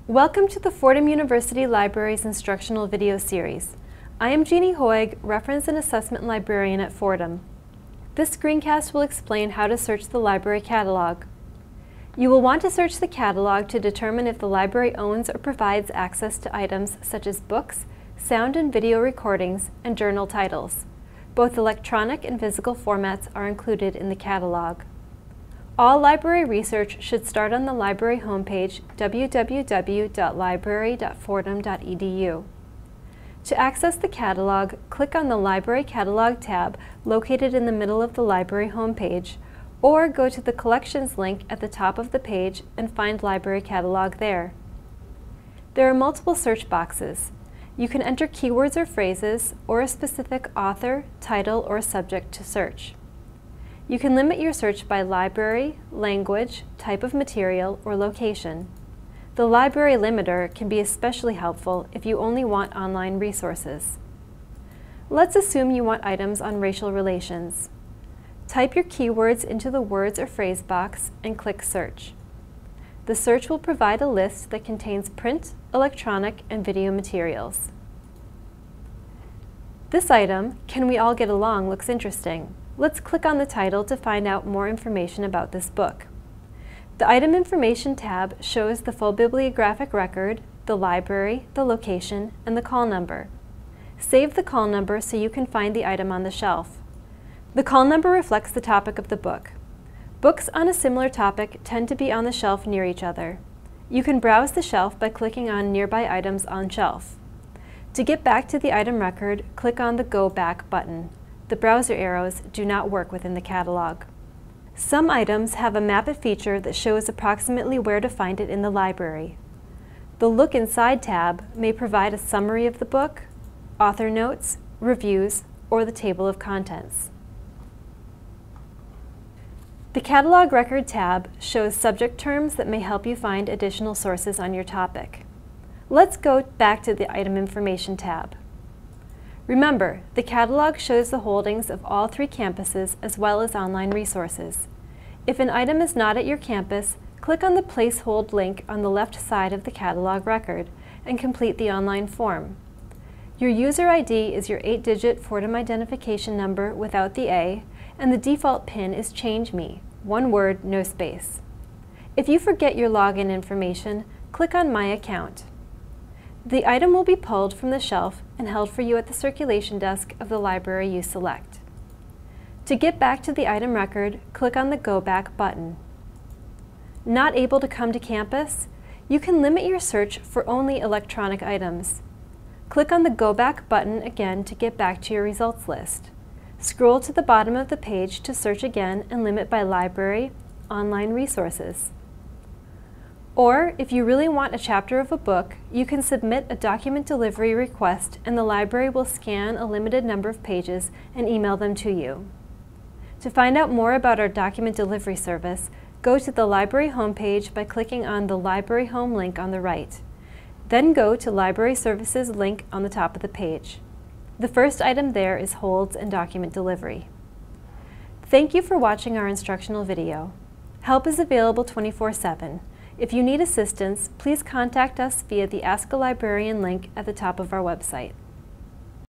Welcome to the Fordham University Library's instructional video series. I am Jeannie Hoag, Reference and Assessment Librarian at Fordham. This screencast will explain how to search the library catalog. You will want to search the catalog to determine if the library owns or provides access to items such as books, sound and video recordings, and journal titles. Both electronic and physical formats are included in the catalog. All library research should start on the library homepage, www.library.fordham.edu. To access the catalog, click on the Library Catalog tab located in the middle of the library homepage, or go to the Collections link at the top of the page and find Library Catalog there. There are multiple search boxes. You can enter keywords or phrases, or a specific author, title, or subject to search. You can limit your search by library, language, type of material, or location. The library limiter can be especially helpful if you only want online resources. Let's assume you want items on racial relations. Type your keywords into the words or phrase box and click Search. The search will provide a list that contains print, electronic, and video materials. This item, Can We All Get Along, looks interesting. Let's click on the title to find out more information about this book. The Item Information tab shows the full bibliographic record, the library, the location, and the call number. Save the call number so you can find the item on the shelf. The call number reflects the topic of the book. Books on a similar topic tend to be on the shelf near each other. You can browse the shelf by clicking on Nearby Items on Shelf. To get back to the item record, click on the Go Back button. The browser arrows do not work within the catalog. Some items have a Map It feature that shows approximately where to find it in the library. The Look Inside tab may provide a summary of the book, author notes, reviews, or the table of contents. The Catalog Record tab shows subject terms that may help you find additional sources on your topic. Let's go back to the Item Information tab. Remember, the catalog shows the holdings of all 3 campuses as well as online resources. If an item is not at your campus, click on the Place Hold link on the left side of the catalog record and complete the online form. Your user ID is your 8-digit Fordham identification number without the A, and the default PIN is ChangeMe, one word, no space. If you forget your login information, click on My Account. The item will be pulled from the shelf and held for you at the circulation desk of the library you select. To get back to the item record, click on the Go Back button. Not able to come to campus? You can limit your search for only electronic items. Click on the Go Back button again to get back to your results list. Scroll to the bottom of the page to search again and limit by library, online resources. Or, if you really want a chapter of a book, you can submit a document delivery request and the library will scan a limited number of pages and email them to you. To find out more about our document delivery service, go to the library homepage by clicking on the Library Home link on the right. Then go to Library Services link on the top of the page. The first item there is Holds and Document Delivery. Thank you for watching our instructional video. Help is available 24/7. If you need assistance, please contact us via the Ask a Librarian link at the top of our website.